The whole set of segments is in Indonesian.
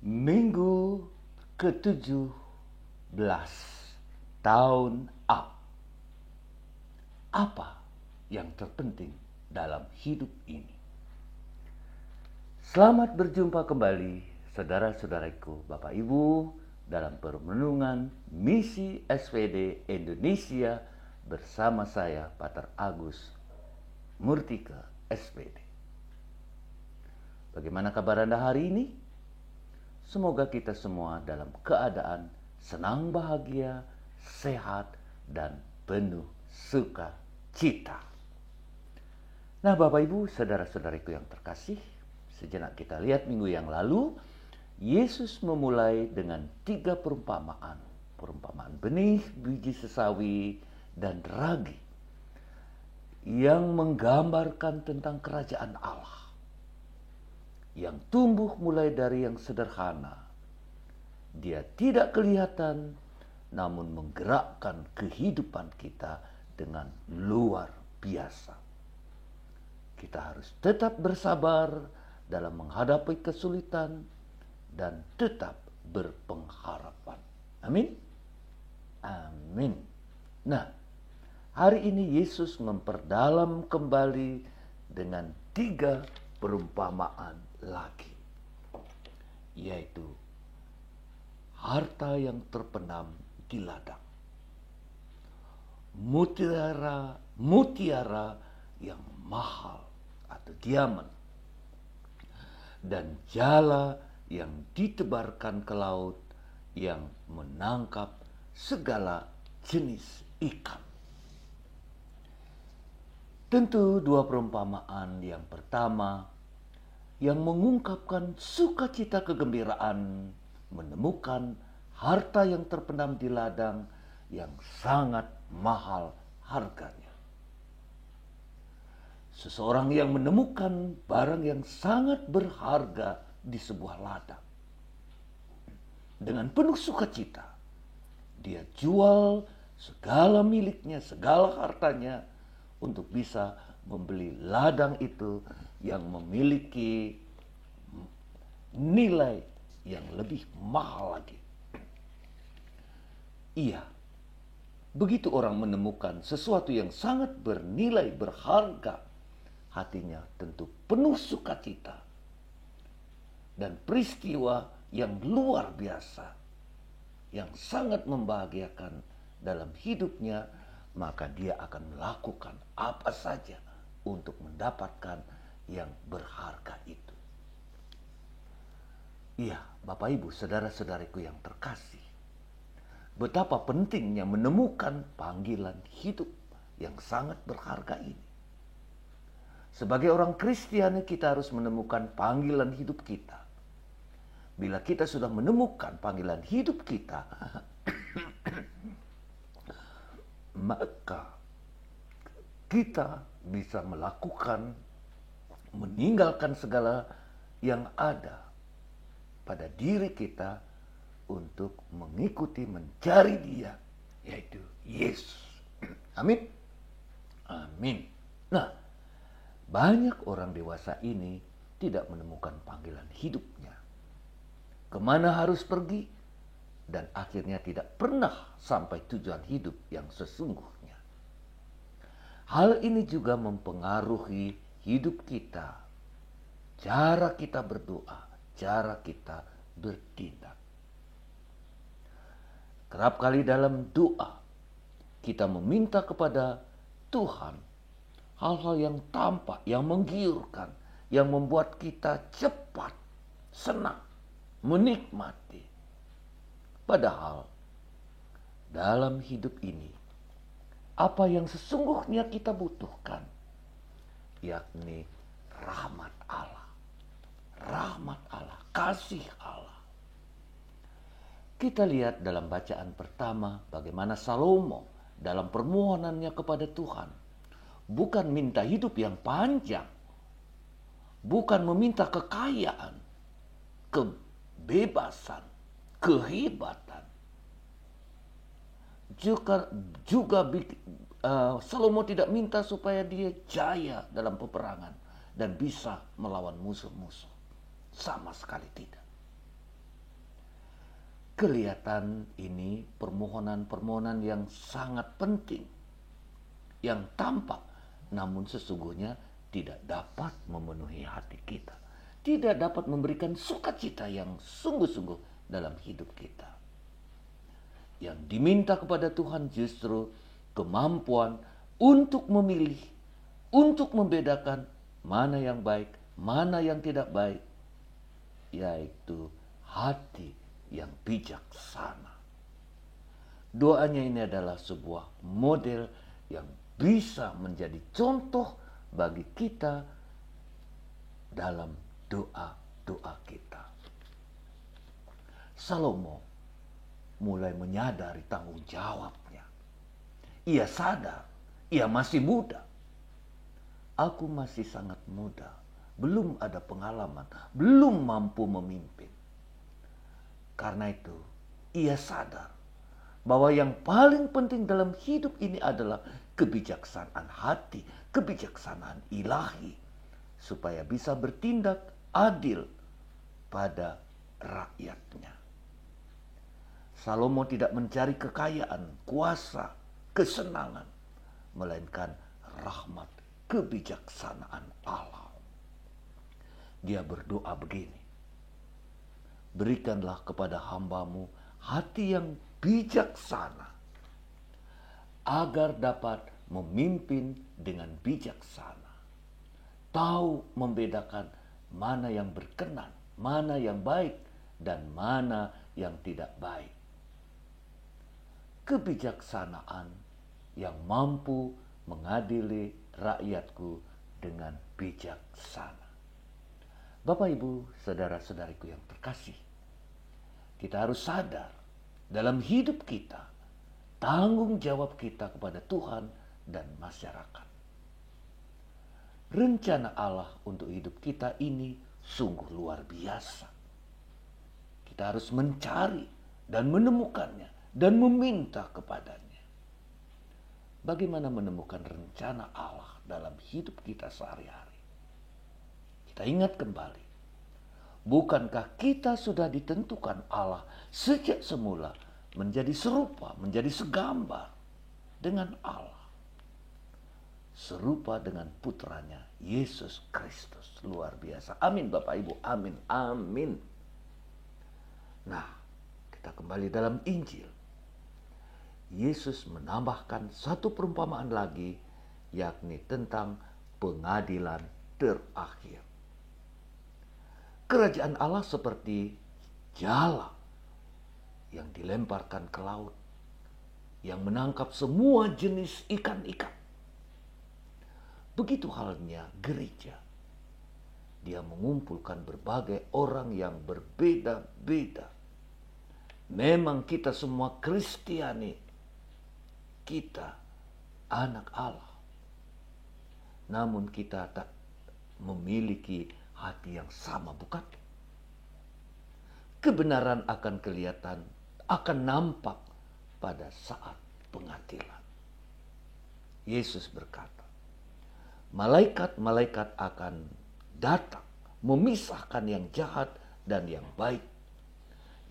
Minggu ke-17 tahun A. Apa yang terpenting dalam hidup ini? Selamat berjumpa kembali saudara-saudaraku, Bapak Ibu, dalam permenungan misi SPD Indonesia bersama saya, Pater Agus Murtika, SPD. Bagaimana kabar Anda hari ini? Semoga kita semua dalam keadaan senang, bahagia, sehat, dan penuh sukacita. Nah, Bapak Ibu, saudara-saudariku yang terkasih, sejenak kita lihat minggu yang lalu, Yesus memulai dengan 3 perumpamaan. Perumpamaan benih, biji sesawi, dan ragi, yang menggambarkan tentang kerajaan Allah, yang tumbuh mulai dari yang sederhana. Dia tidak kelihatan, namun menggerakkan kehidupan kita dengan luar biasa. Kita harus tetap bersabar dalam menghadapi kesulitan dan tetap berpengharapan. Amin. Amin. Nah, hari ini Yesus memperdalam kembali dengan 3 perumpamaan lagi, yaitu harta yang terpendam di ladang, mutiara yang mahal atau diamond, dan jala yang ditebarkan ke laut yang menangkap segala jenis ikan. Tentu 2 perumpamaan yang pertama yang mengungkapkan sukacita kegembiraan menemukan harta yang terpendam di ladang yang sangat mahal harganya. Seseorang yang menemukan barang yang sangat berharga di sebuah ladang, dengan penuh sukacita dia jual segala miliknya, segala hartanya untuk bisa membeli ladang itu yang memiliki nilai yang lebih mahal lagi. Iya, begitu orang menemukan sesuatu yang sangat bernilai, berharga, hatinya tentu penuh sukacita dan peristiwa yang luar biasa, yang sangat membahagiakan dalam hidupnya, maka dia akan melakukan apa saja untuk mendapatkan yang berharga itu. Iya, Bapak Ibu, saudara-saudariku yang terkasih, betapa pentingnya menemukan panggilan hidup yang sangat berharga ini. Sebagai orang Kristiani, kita harus menemukan panggilan hidup kita. Bila kita sudah menemukan panggilan hidup kita, maka kita bisa meninggalkan segala yang ada pada diri kita untuk mengikuti, mencari Dia, yaitu Yesus. Amin. Amin. Nah, banyak orang dewasa ini tidak menemukan panggilan hidupnya. Kemana harus pergi? Dan akhirnya tidak pernah sampai tujuan hidup yang sesungguhnya. Hal ini juga mempengaruhi hidup kita, cara kita berdoa, cara kita bertindak. Kerap kali dalam doa kita meminta kepada Tuhan hal-hal yang tampak, yang menggiurkan, yang membuat kita cepat, senang, menikmati. Padahal dalam hidup ini, apa yang sesungguhnya kita butuhkan, yakni rahmat Allah. Rahmat Allah, kasih Allah. Kita lihat dalam bacaan pertama bagaimana Salomo dalam permohonannya kepada Tuhan bukan minta hidup yang panjang, bukan meminta kekayaan, kebebasan, kehebatan. Juga Salomo tidak minta supaya dia jaya dalam peperangan dan bisa melawan musuh-musuh. Sama sekali tidak. kelihatan ini permohonan-permohonan yang sangat penting, yang tampak, namun sesungguhnya tidak dapat memenuhi hati kita, tidak dapat memberikan sukacita yang sungguh-sungguh dalam hidup kita. Yang diminta kepada Tuhan justru kemampuan untuk memilih, untuk membedakan mana yang baik, mana yang tidak baik, yaitu hati yang bijaksana. Doanya ini adalah sebuah model yang bisa menjadi contoh bagi kita dalam doa-doa kita. Salomo mulai menyadari tanggung jawabnya. Ia sadar, ia masih muda. Aku masih sangat muda, belum ada pengalaman, belum mampu memimpin. Karena itu, ia sadar bahwa yang paling penting dalam hidup ini adalah kebijaksanaan hati, kebijaksanaan ilahi, supaya bisa bertindak adil pada rakyatnya. Salomo tidak mencari kekayaan, kuasa, kesenangan, melainkan rahmat, kebijaksanaan Allah. Dia berdoa begini, berikanlah kepada hamba-Mu hati yang bijaksana, agar dapat memimpin dengan bijaksana. Tahu membedakan mana yang berkenan, mana yang baik, dan mana yang tidak baik. Kebijaksanaan yang mampu mengadili rakyatku dengan bijaksana. Bapak, Ibu, saudara-saudariku yang terkasih, kita harus sadar dalam hidup kita, tanggung jawab kita kepada Tuhan dan masyarakat. Rencana Allah untuk hidup kita ini sungguh luar biasa. Kita harus mencari dan menemukannya dan meminta kepadanya. Bagaimana menemukan rencana Allah dalam hidup kita sehari-hari? Kita ingat kembali, bukankah kita sudah ditentukan Allah sejak semula menjadi serupa, menjadi segambar dengan Allah, serupa dengan putranya Yesus Kristus. Luar biasa. Amin Bapak Ibu, amin, amin. Nah, kita kembali dalam Injil. Yesus menambahkan satu perumpamaan lagi, yakni tentang pengadilan terakhir. Kerajaan Allah seperti jala yang dilemparkan ke laut, yang menangkap semua jenis ikan-ikan. Begitu halnya gereja. Dia mengumpulkan berbagai orang yang berbeda-beda. Memang kita semua Kristiani, kita anak Allah. Namun kita tak memiliki hati yang sama, bukan? Kebenaran akan kelihatan, akan nampak pada saat pengadilan. Yesus berkata, malaikat-malaikat akan datang memisahkan yang jahat dan yang baik.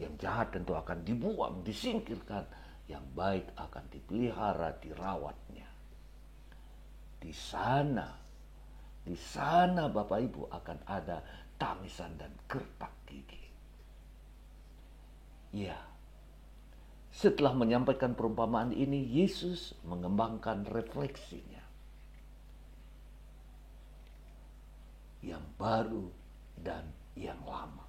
Yang jahat tentu akan dibuang, disingkirkan. Yang baik akan dipelihara, dirawatnya. Di sana Bapak Ibu akan ada tangisan dan gertak gigi. Ya, setelah menyampaikan perumpamaan ini, Yesus mengembangkan refleksinya. Yang baru dan yang lama.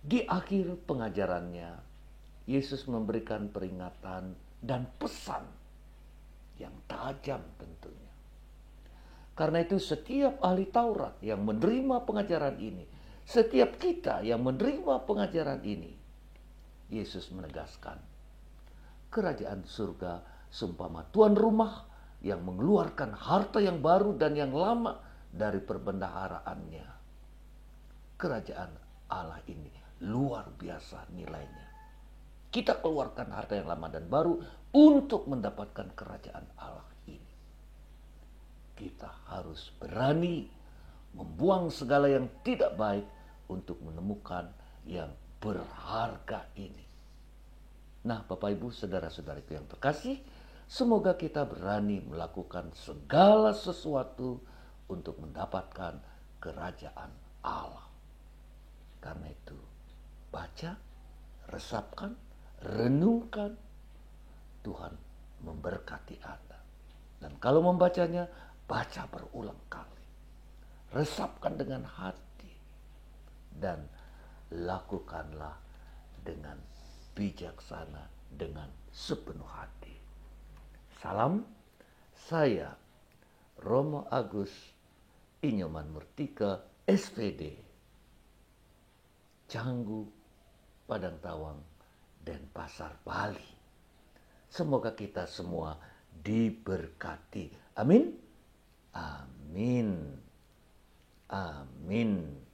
Di akhir pengajarannya, Yesus memberikan peringatan dan pesan yang tajam tentunya. Karena itu setiap ahli Taurat yang menerima pengajaran ini, setiap kita yang menerima pengajaran ini, Yesus menegaskan, kerajaan surga seumpama tuan rumah yang mengeluarkan harta yang baru dan yang lama dari perbendaharaannya. Kerajaan Allah ini luar biasa nilainya. Kita keluarkan harta yang lama dan baru untuk mendapatkan kerajaan Allah ini. Kita harus berani membuang segala yang tidak baik untuk menemukan yang berharga ini. Nah, Bapak Ibu, saudara-saudariku yang terkasih, semoga kita berani melakukan segala sesuatu untuk mendapatkan kerajaan Allah. Karena itu, baca, resapkan, renungkan, Tuhan memberkati Anda. Dan kalau membacanya, baca berulang kali. Resapkan dengan hati. Dan lakukanlah dengan bijaksana, dengan sepenuh hati. Salam, saya Romo Agus Inyoman Murtika, SPD, Canggu, Padang Tawang, Denpasar, Bali. Semoga kita semua diberkati. Amin. Amin. Amin.